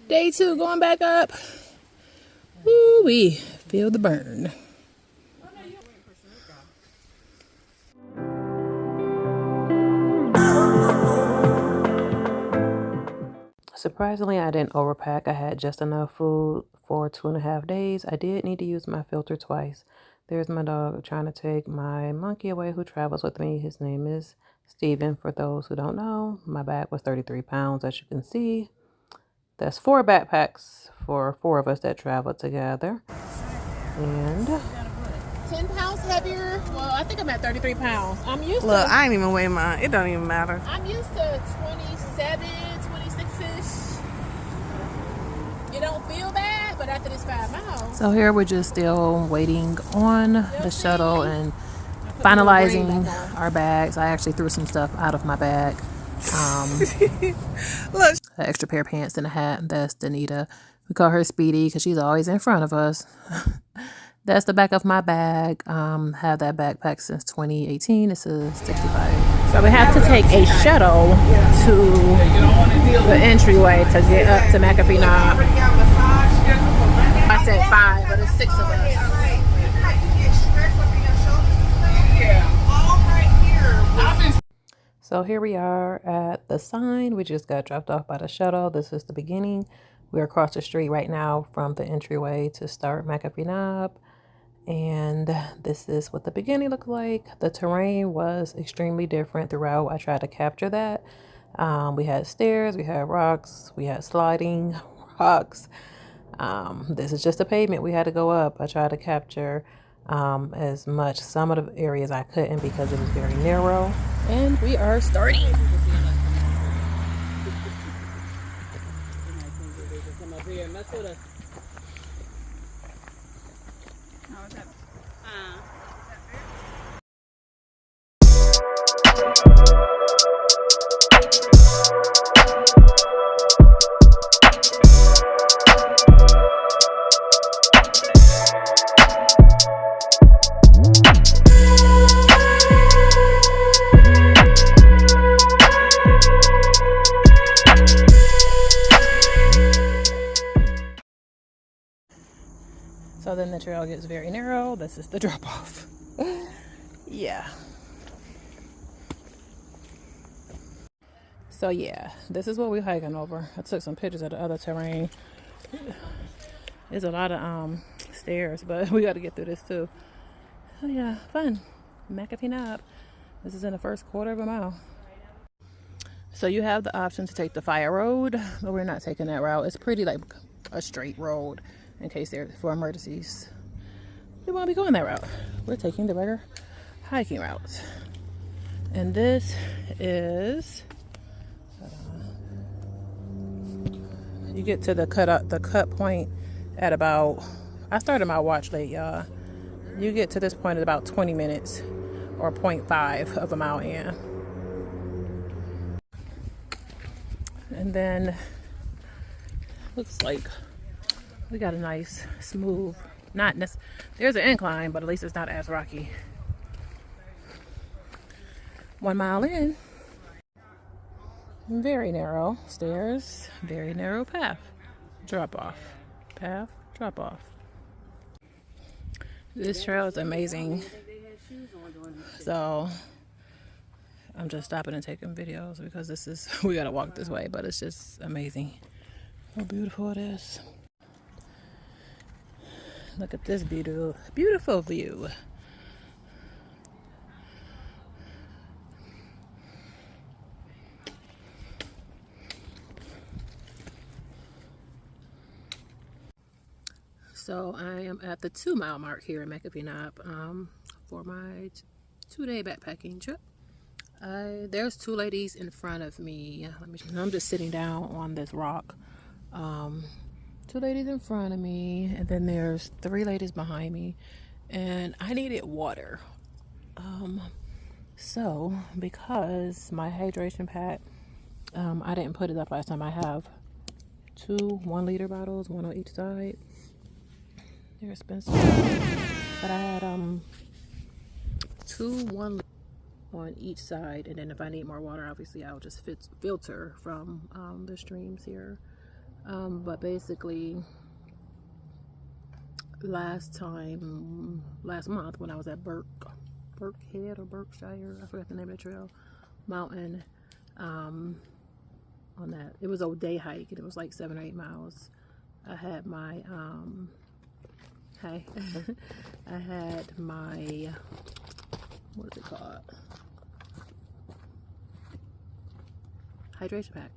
Day 2 going back up. Woo wee, feel the burn. Surprisingly, I didn't overpack. I had just enough food for 2.5 days. I did need to use my filter twice. There's my dog trying to take my monkey away who travels with me. His name is Steven. For those who don't know, my bag was 33 pounds, as you can see. That's 4 backpacks for 4 of us that travel together. And 10 pounds heavier. Well, I think I'm at 33 pounds. I'm used to... Look, I ain't even weigh mine. It don't even matter. I'm used to 27, 26-ish. It don't feel bad, but after this 5 miles. So here we're just still waiting on the shuttle and finalizing our bags. I actually threw some stuff out of my bag. Look, An extra pair of pants and a hat. That's Danita. We call her Speedy because she's always in front of us. That's the back of my bag. Had that backpack since 2018. It's a 65. So we have to take a shuttle to the entryway to get up to McAfee Knob. I said 5, but it's 6 of us. So here we are at the sign. We just got dropped off by the shuttle. This is the beginning. We're across the street right now from the entryway to start McAfee Knob. And this is what the beginning looked like. The terrain was extremely different throughout. I tried to capture that. We had stairs, we had rocks, we had sliding rocks. This is just a pavement we had to go up. I tried to capture as much. Some of the areas I couldn't because it was very narrow. And we are starting. So then the trail gets very narrow. This is the drop off. Yeah. So yeah, this is what we're hiking over. I took some pictures of the other terrain. There's a lot of stairs, but we got to get through this too. Oh yeah, fun. McAfee Knob. This is in the first quarter of a mile. So you have the option to take the fire road, but we're not taking that route. It's pretty like a straight road in case there's for emergencies. We won't be going that route. We're taking the regular hiking route. And this is you get to the cut point at about, I started my watch late, y'all. You get to this point at about 20 minutes or 0.5 of a mile in. And then looks like we got a nice smooth, there's an incline, but at least it's not as rocky. 1 mile in. Very narrow stairs, very narrow path. Drop off. Path, drop off. This trail is amazing. So I'm just stopping and taking videos because this is, we gotta walk this way, but it's just amazing. How beautiful it is. Look at this beautiful view. So I am at the 2 mile mark here in McAfee Knob for my 2-day backpacking trip. There's 2 ladies in front of me. I'm just sitting down on this rock. 2 ladies in front of me, and then there's 3 ladies behind me, and I needed water. So because my hydration pack, I didn't put it up last time. I have 2 1-liter bottles, 1 on each side. They're expensive, but I had 2 1 on each side, and then if I need more water, obviously I'll just filter from the streams here. But basically, last month when I was at Burkhead or Berkshire, I forgot the name of the trail, mountain, on that, it was a day hike and it was like 7 or 8 miles. I had my I had my, what is it called, hydration pack.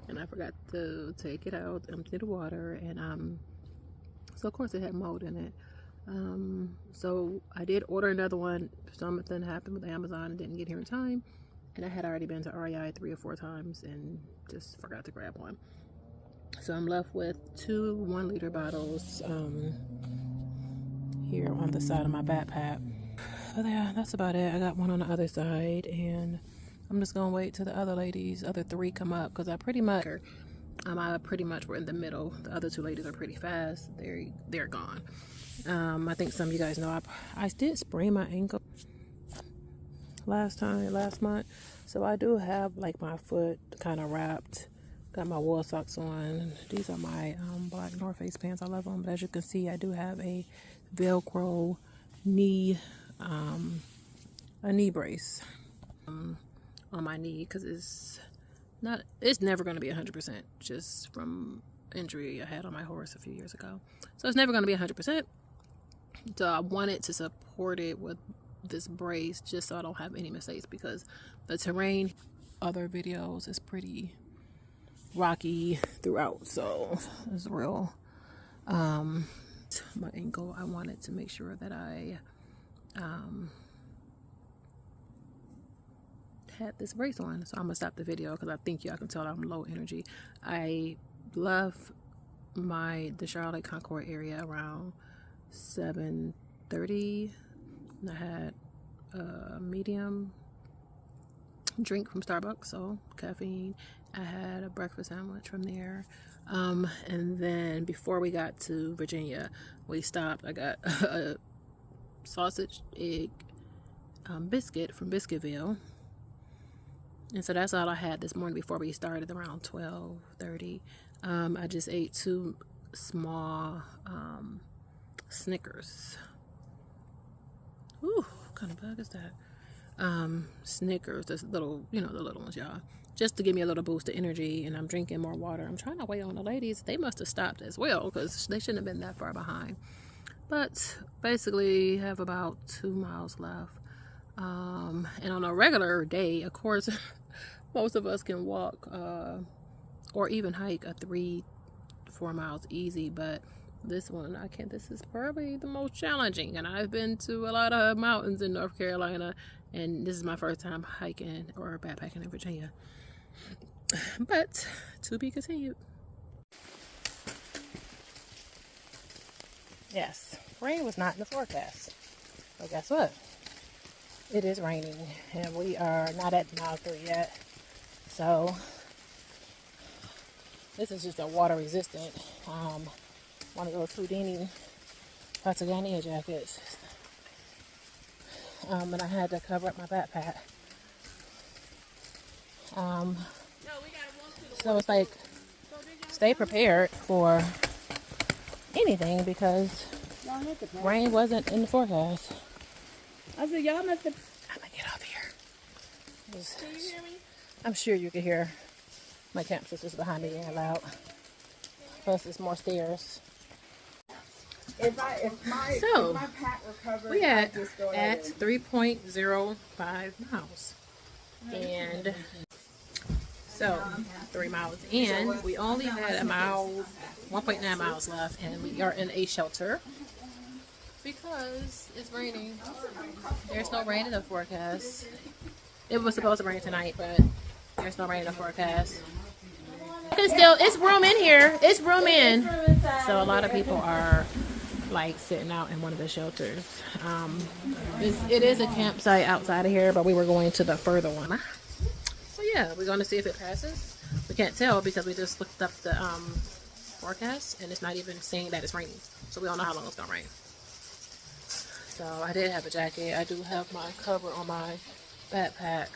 And I forgot to take it out, empty the water, and so of course it had mold in it. So I did order another one. Something happened with Amazon and didn't get here in time, and I had already been to REI 3 or 4 times and just forgot to grab one. So I'm left with 2 1-liter bottles here on the side of my backpack. But yeah, that's about it. I got one on the other side, and I'm just gonna wait till the other 3 come up, because I pretty much were in the middle. The other 2 ladies are pretty fast. They're gone. I think some of you guys know I did sprain my ankle last month, so I do have like my foot kind of wrapped. Got my wool socks on. These are my black North Face pants. I love them, but as you can see, I do have a Velcro knee a knee brace on my knee, because it's never going to be 100%, just from injury I had on my horse a few years ago. So it's never going to be 100%. So I wanted to support it with this brace just so I don't have any mistakes, because the terrain, other videos, is pretty rocky throughout, so it's real. My ankle, I wanted to make sure that I had this brace on. So I'm gonna stop the video because I think y'all can tell I'm low energy. I left the Charlotte Concord area around 7:30, and I had a medium drink from Starbucks, so caffeine. I had a breakfast sandwich from there, and then before we got to Virginia, we stopped. I got a sausage egg biscuit from Biscuitville, and so that's all I had this morning before we started around 12:30. I just ate 2 small Snickers. Ooh, what kind of bug is that? Snickers, this little, the little ones, y'all, just to give me a little boost of energy. And I'm drinking more water. I'm trying to wait on the ladies. They must have stopped as well, because they shouldn't have been that far behind. But basically have about 2 miles left, and on a regular day, of course, most of us can walk or even hike a 3-4 miles easy, but this one I can't. This is probably the most challenging, and I've been to a lot of mountains in North Carolina, and this is my first time hiking or backpacking in Virginia. But to be continued. Yes, rain was not in the forecast. But guess what? It is raining, and we are not at mile 3 yet. So this is just a water resistant, one of those Houdini Patagonia jackets. And I had to cover up my backpack. So it's like, stay prepared for anything, because rain wasn't in the forecast. I said, y'all must have. I'm gonna get off here. Can you hear me? I'm sure you can hear my camp sisters behind me being loud. Plus, there's more stairs. If my pack recovered, we at 3.05 miles, and so 3 miles in, we only had 1.9 miles left, and we are in a shelter because it's raining. There's no rain in the forecast. It was supposed to rain tonight, but there's no rain in the forecast. It's room in here. It's room in. So a lot of people are like sitting out in one of the shelters. It is a campsite outside of here, but we were going to the further one. So yeah, we're going to see if it passes. We can't tell because we just looked up the forecast, and it's not even saying that it's raining. So we don't know how long it's going to rain. So I did have a jacket. I do have my cover on my backpack,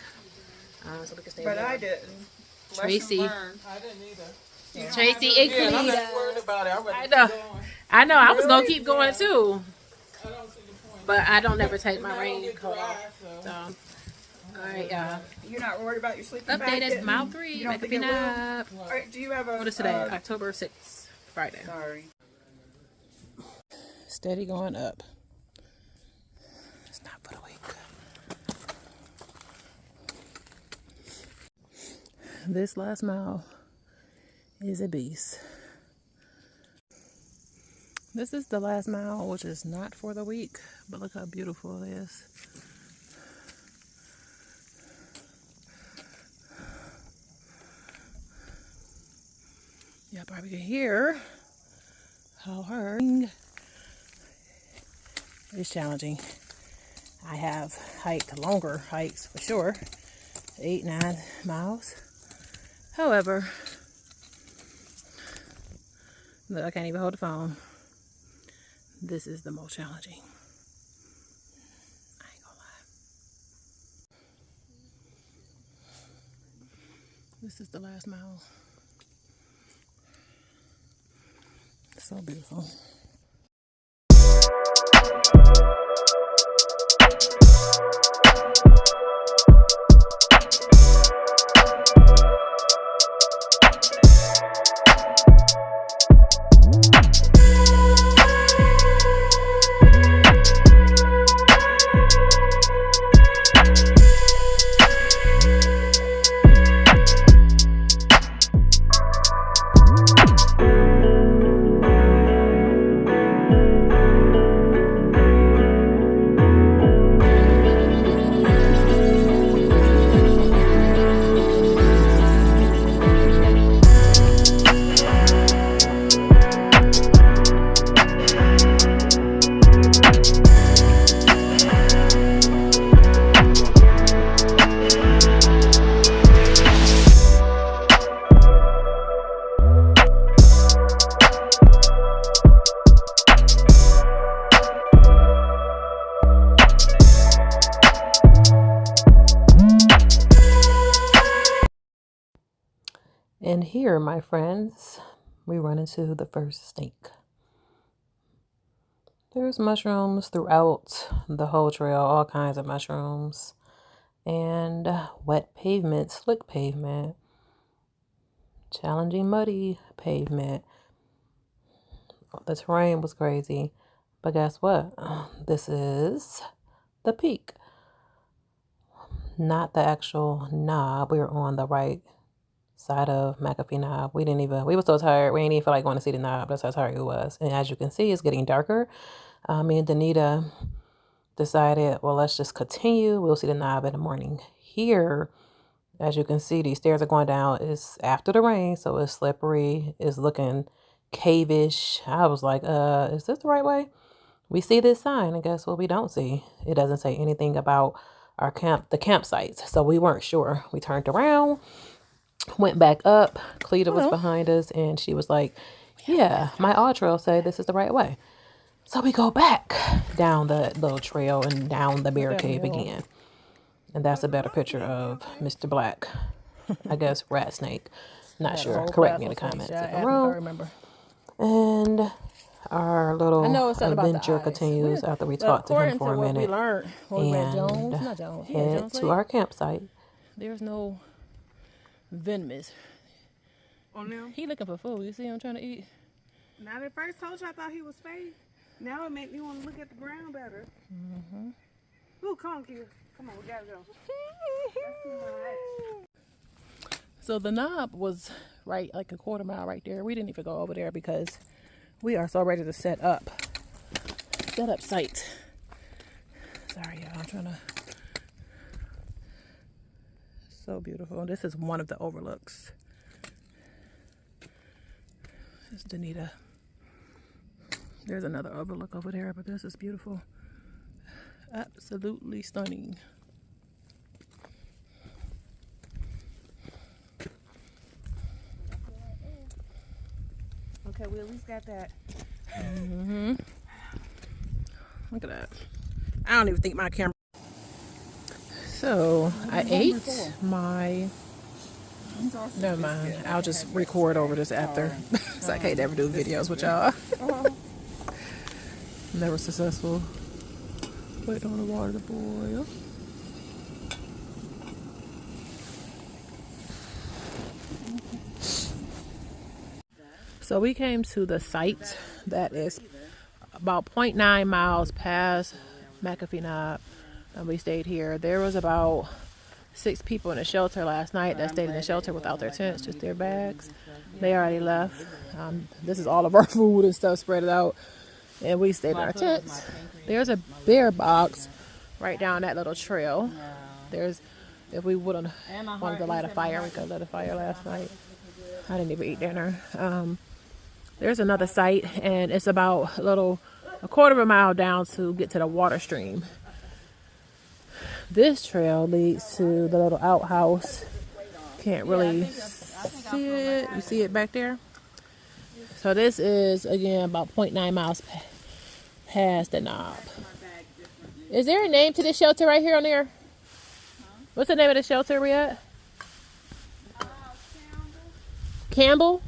so we can stay warm. But I didn't. Tracy. I didn't either. Tracy and Yeah, and I'm Cleta. not worried about it. I know. I know. I was gonna keep going too, I don't see the point. but I don't never take my And I don't get raincoat dry, off. So, all right, y'all. You're not worried about your sleeping bag? Updated mile 3. You don't think McAfee it will? nap. All right, do you have a... What is today? October 6th, Friday. Sorry. Steady going up. It's not for the week. This last mile is a beast. This is the last mile, which is not for the week, but look how beautiful it is. Yeah, probably can hear how hard it's challenging. I have hiked longer hikes for sure, 8-9 miles. However, look, I can't even hold the phone. This is the most challenging. I ain't gonna lie. This is the last mile. So beautiful. And here, my friends, we run into the first snake. There's mushrooms throughout the whole trail, all kinds of mushrooms. And wet pavement, slick pavement, challenging muddy pavement. The terrain was crazy. But guess what? This is the peak. Not the actual knob. We were on the right side of McAfee knob. We were so tired. We didn't even feel like going to see the knob. That's how tired it was. And as you can see, it's getting darker. Me and Danita decided, well, let's just continue. We'll see the knob in the morning. Here, as you can see, these stairs are going down. It's after the rain, so it's slippery. It's looking cave-ish. I was like, is this the right way? We see this sign, and guess what we don't see? It doesn't say anything about our the campsites. So we weren't sure. We turned around, went back up. Cleta was behind us, and she was like, yeah, my all trail say this is the right way. So we go back down the little trail and down the bear cave again. And that's a better picture of Mr. Black. I guess rat snake. Not sure. Correct me in the comments if I'm wrong. I remember. And our little adventure continues after we talked to him for a minute. And head to our campsite. There's no venomous. On them? He looking for food. You see him trying to eat? Now at first told you I thought he was fake. Now it made me want to look at the ground better. Mm-hmm. Ooh, come on, kid. Come on, we gotta go. So the knob was right, like a quarter mile right there. We didn't even go over there because we are so ready to set up site. Sorry, y'all. I'm trying to. So beautiful. This is one of the overlooks. This is Danita. There's another overlook over there, but this is beautiful. Absolutely stunning. Okay, we at least got that. Mm-hmm. Look at that. I don't even think my camera. So I ate my Never mind. I'll just record over this after. So I can't never do videos with y'all. Never successful. Wait on the water to boil. So we came to the site that is about 0.9 miles past McAfee Knob, and we stayed here. There was about 6 people in the shelter last night that stayed in the shelter without their tents, just their bags. They already left. This is all of our food and stuff spread out, and we stayed in our tents. There's a bear box right down that little trail. There's, if we wouldn't wanted to light a fire, we could light a fire last night. I didn't even eat dinner. There's another site, and it's about a quarter of a mile down to get to the water stream. This trail leads to the little outhouse. Can't really see it. You see it back there? So this is, again, about 0.9 miles past the knob. Is there a name to this shelter right here on there? What's the name of the shelter we at? Campbell?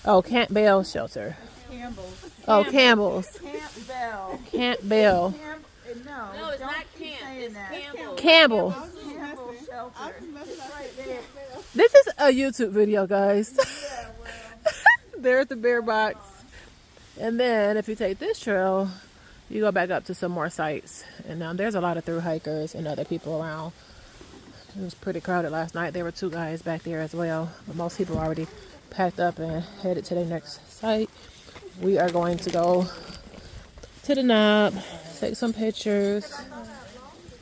Oh, Campbell Shelter. Campbell's. Oh, Campbell's. Campbell. Campbell. No, it's not Camp. It's Campbell. Campbell. Campbell Shelter. Right there. This is a YouTube video, guys. There's the bear box. And then if you take this trail, you go back up to some more sites. And there's a lot of through hikers and other people around. It was pretty crowded last night. There were 2 guys back there as well. But most people are already packed up and headed to their next site. We are going to go to the knob, take some pictures,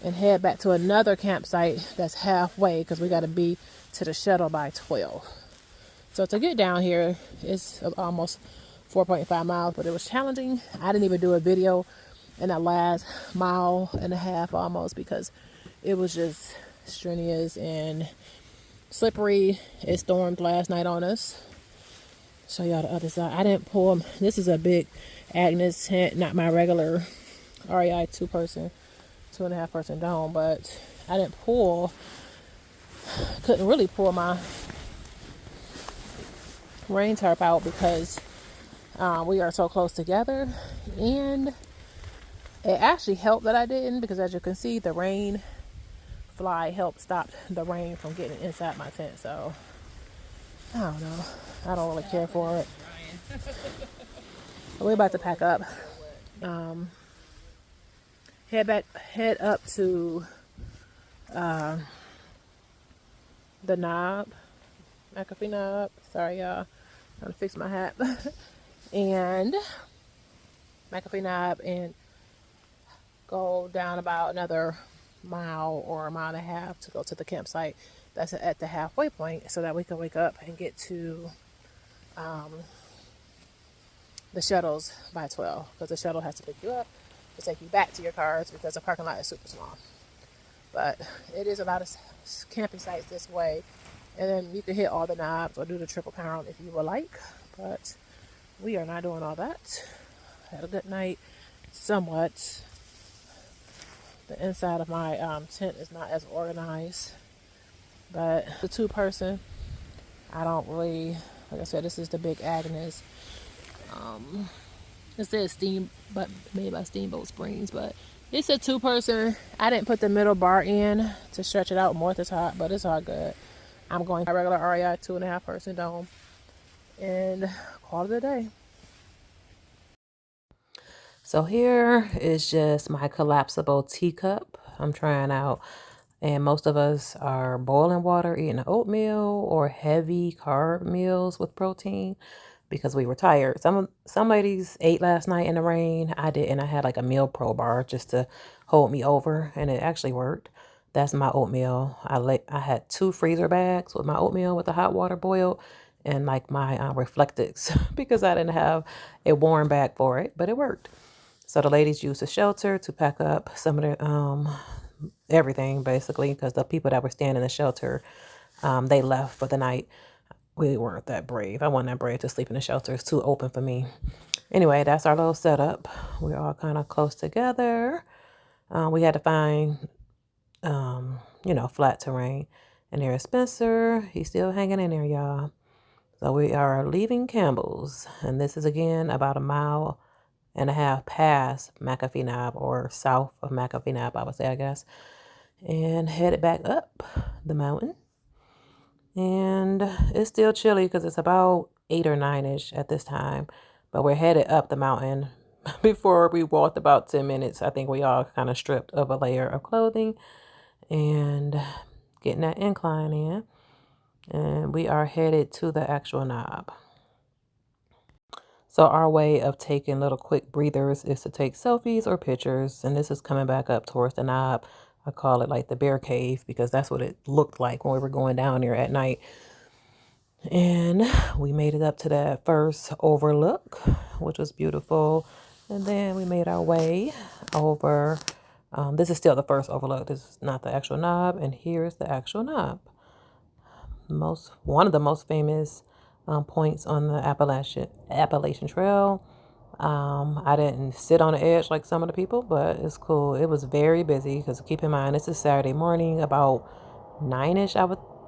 and head back to another campsite that's halfway because we got to be to the shuttle by 12. So to get down here, it's almost 4.5 miles, but it was challenging. I didn't even do a video in that last mile and a half almost because it was just strenuous and slippery. It stormed last night on us. Show y'all the other side. I didn't pull them. This is a big Agnes tent, not my regular REI 2-person, 2.5 person dome, but I didn't pull. Couldn't really pull my rain tarp out because we are so close together, and it actually helped that I didn't, because as you can see, the rain fly helped stop the rain from getting inside my tent. So I don't know, I don't really care for it. We're about to pack up, head up to the knob, McAfee knob. Sorry y'all, trying to fix my hat. And McAfee knob, and go down about another mile or a mile and a half to go to the campsite that's at the halfway point, so that we can wake up and get to the shuttles by 12, because the shuttle has to pick you up to take you back to your cars because the parking lot is super small. But it is a lot of camping sites this way, and then you can hit all the knobs or do the triple count if you would like, but we are not doing all that. Had a good night, somewhat. The inside of my tent is not as organized, but the 2-person, I don't really, like I said, this is the big Agnes. It says but made by Steamboat Springs, but it's a 2-person. I didn't put the middle bar in to stretch it out more at the top, but it's all good. I'm going to regular REI 2.5 person dome, and call it a day. So here is just my collapsible teacup I'm trying out. And most of us are boiling water, eating oatmeal or heavy carb meals with protein because we were tired. Some ladies ate last night in the rain. I didn't. I had like a meal pro bar just to hold me over, and it actually worked. That's my oatmeal. I had 2 freezer bags with my oatmeal with the hot water boiled, and like my Reflectix because I didn't have a warm bag for it, but it worked. So the ladies used the shelter to pack up some of their everything basically, because the people that were staying in the shelter, they left for the night. We weren't that brave. I wasn't that brave to sleep in the shelter. It's too open for me. Anyway, that's our little setup. We're all kind of close together. We had to find, flat terrain. And there's Spencer. He's still hanging in there, y'all. So we are leaving Campbell's. And this is, again, about 1.5 miles past McAfee Knob, or south of McAfee Knob, I would say, I guess. And headed back up the mountain. And it's still chilly because it's about 8 or 9-ish at this time. But we're headed up the mountain. Before we walked about 10 minutes, I think we all kind of stripped of a layer of clothing and getting that incline in. And we are headed to the actual knob. So our way of taking little quick breathers is to take selfies or pictures. And this is coming back up towards the knob. I call it like the bear cave because that's what it looked like when we were going down there at night. And we made it up to that first overlook, which was beautiful. And then we made our way over. This is still the first overlook. This is not the actual knob. And here's the actual knob. One of the most famous points on the Appalachian Trail. I didn't sit on the edge like some of the people, but it's cool. It was very busy because keep in mind, this is Saturday morning, about 9-ish.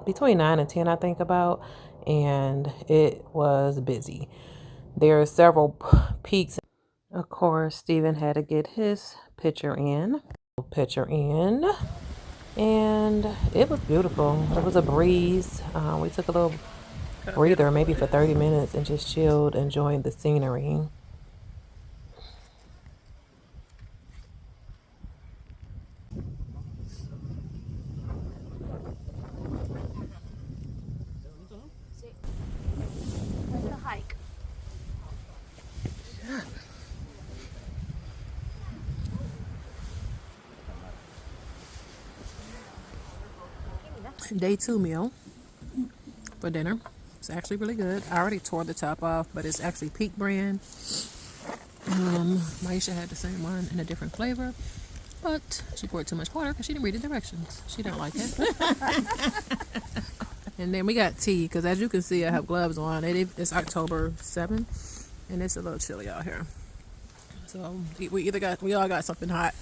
Between 9 and 10, I think about. And it was busy. There are several peaks. Of course, Steven had to get his picture in. And it was beautiful. It was a breeze. We took a little breather, maybe for 30 minutes, and just chilled, enjoying the scenery. The hike. Day 2 meal for dinner. It's actually really good. I already tore the top off, but it's actually Peak brand. Maisha had the same one in a different flavor, but she poured too much water because she didn't read the directions. She didn't like it. And then we got tea because, as you can see, I have gloves on. It's October 7th, and it's a little chilly out here. So we all got something hot: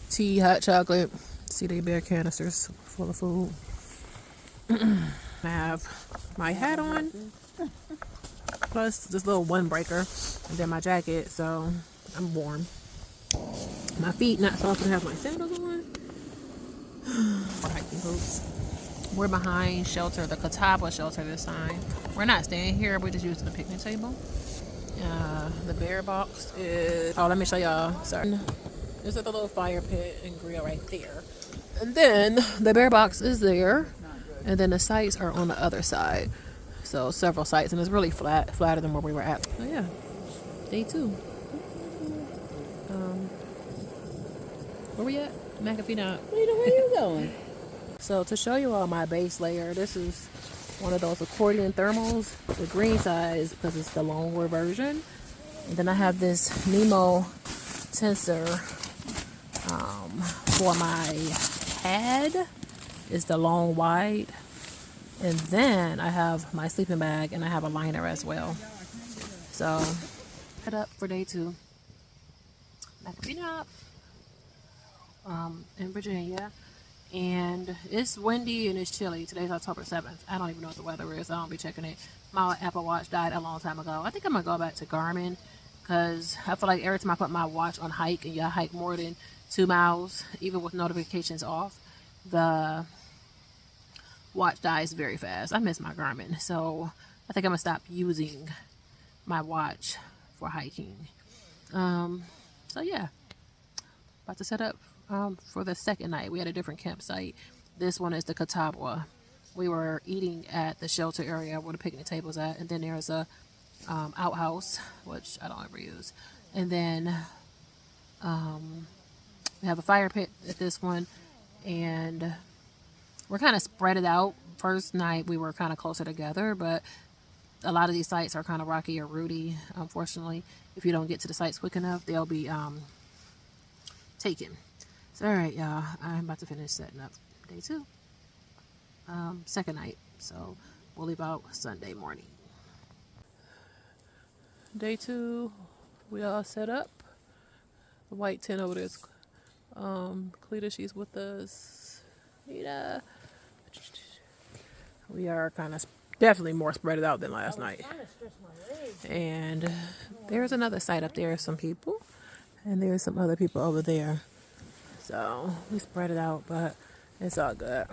tea, hot chocolate. See, they bear canisters full of food. I have my hat on, plus this little windbreaker, and then my jacket, so I'm warm. My feet not soft to have my sandals on. For hiking boots. We're behind the Catawba shelter this time. We're not staying here, we're just using the picnic table. The bear box is, let me show y'all, sorry. This is the little fire pit and grill right there. And then the bear box is there. And then the sites are on the other side. So several sites, and it's really flatter than where we were at. So yeah, day 2. Where we at? McAfee Knob. Where you going? So to show you all my base layer, this is one of those accordion thermals, the green size because it's the longer version. And then I have this Nemo tensor for my pad. Is the long wide. And then I have my sleeping bag and I have a liner as well. So head up for day 2. McAfee Knob in Virginia. And it's windy and it's chilly. Today's October 7th. I don't even know what the weather is. I don't be checking it. My Apple Watch died a long time ago. I think I'm gonna go back to Garmin because I feel like every time I put my watch on hike, and y'all hike more than 2 miles, even with notifications off, the watch dies very fast. I miss my Garmin, so I think I'm gonna stop using my watch for hiking. So yeah, about to set up for the second night. We had a different campsite. This one is the Catawba. We were eating at the shelter area where the picnic table's at, and then there's a outhouse, which I don't ever use, and then we have a fire pit at this one, and we're kind of spread it out. First night we were kind of closer together, but a lot of these sites are kind of rocky or rooty. Unfortunately, if you don't get to the sites quick enough, they'll be taken. So all right, y'all, I'm about to finish setting up day 2, second night. So we'll leave out Sunday morning. Day 2, we all set up. The white tent over there is Cleta, she's with us. Cleta. We are kind of definitely more spread out than last night. And there's another site up there, some people, and there's some other people over there. So we spread it out, but it's all good.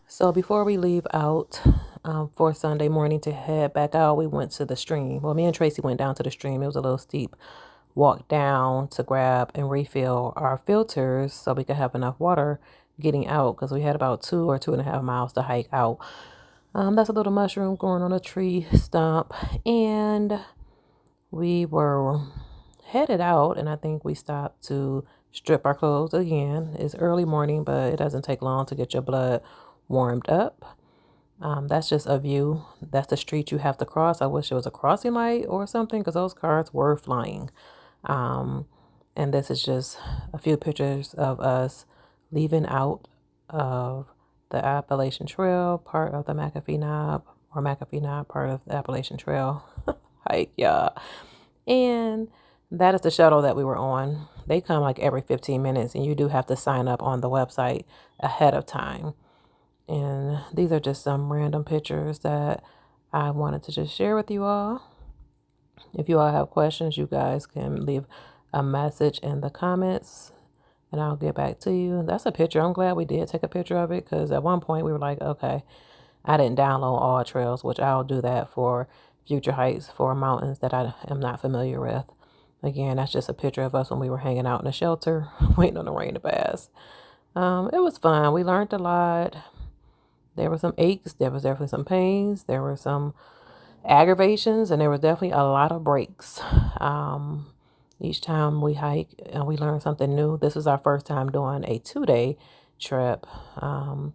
So before we leave out for Sunday morning to head back out, we went to the stream. Well, me and Tracy went down to the stream. It was a little steep walk down to grab and refill our filters so we could have enough water getting out, because we had about 2 or 2.5 miles to hike out. That's a little mushroom growing on a tree stump, and we were headed out, and I think we stopped to strip our clothes again. It's early morning, but it doesn't take long to get your blood warmed up. That's just a view. That's the street you have to cross. I wish it was a crossing light or something, because those cars were flying. And this is just a few pictures of us leaving out of the Appalachian Trail, part of the McAfee Knob, or McAfee Knob, part of the Appalachian Trail hike, y'all. And that is the shuttle that we were on. They come like every 15 minutes, and you do have to sign up on the website ahead of time. And these are just some random pictures that I wanted to just share with you all. If you all have questions, you guys can leave a message in the comments and I'll get back to you. That's a picture. I'm glad we did take a picture of it, because at one point we were like, okay, I didn't download all trails, which I'll do that for future hikes for mountains that I am not familiar with. Again, that's just a picture of us when we were hanging out in the shelter, waiting on the rain to pass. It was fun. We learned a lot. There were some aches. There was definitely some pains. There were some aggravations, and there was definitely a lot of breaks. Each time we hike, and we learn something new. This is our first time doing a 2-day trip. And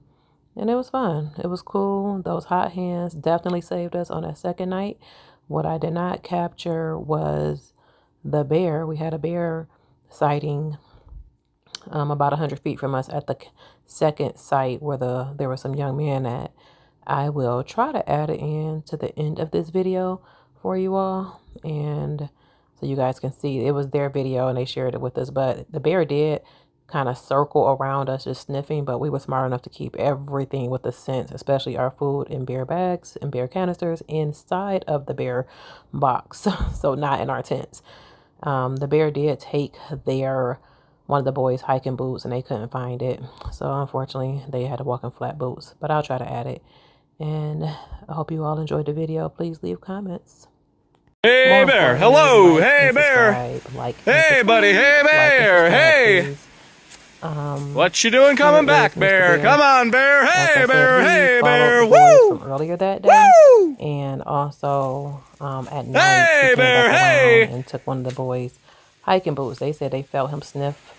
it was fun. It was cool. Those hot hands definitely saved us on that second night. What I did not capture was the bear. We had a bear sighting about 100 feet from us at the second site where there were some young men at. I will try to add it in to the end of this video for you all, and so you guys can see it was their video and they shared it with us. But the bear did kind of circle around us just sniffing, but we were smart enough to keep everything with the scents, especially our food, in bear bags and bear canisters inside of the bear box, so not in our tents. The bear did take one of the boys' hiking boots, and they couldn't find it, so unfortunately they had to walk in flat boots. But I'll try to add it, and I hope you all enjoyed the video. Please leave comments. Hey bear, hello, hey bear, hey buddy, hey bear, hey. What you doing coming back, bear? Come on, bear, hey bear, hey bear, woo! From earlier that day, woo! And also at night, hey bear, hey, and took one of the boys' hiking boots. They said they felt him sniff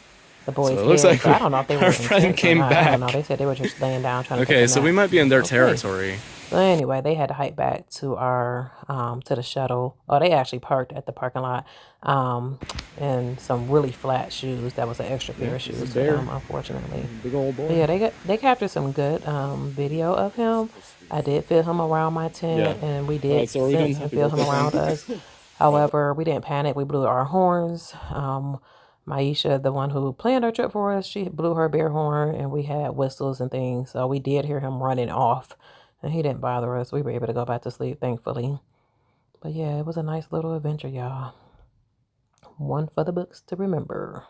the boys' so it looks like I don't know if they were our friend came back. I don't know. They said they were just laying down trying to. Okay, so we might be in their territory. So anyway, they had to hike back to our to the shuttle. Oh, they actually parked at the parking lot in some really flat shoes. That was an extra pair of shoes for them, unfortunately. Big old boy. But yeah, they captured some good video of him. I did feel him around my tent, and we did sense and feel him around us. However, we didn't panic. We blew our horns. Maisha, the one who planned our trip for us, she blew her bear horn, and we had whistles and things. So we did hear him running off, and he didn't bother us. We were able to go back to sleep, thankfully. But yeah, it was a nice little adventure, y'all. One for the books to remember.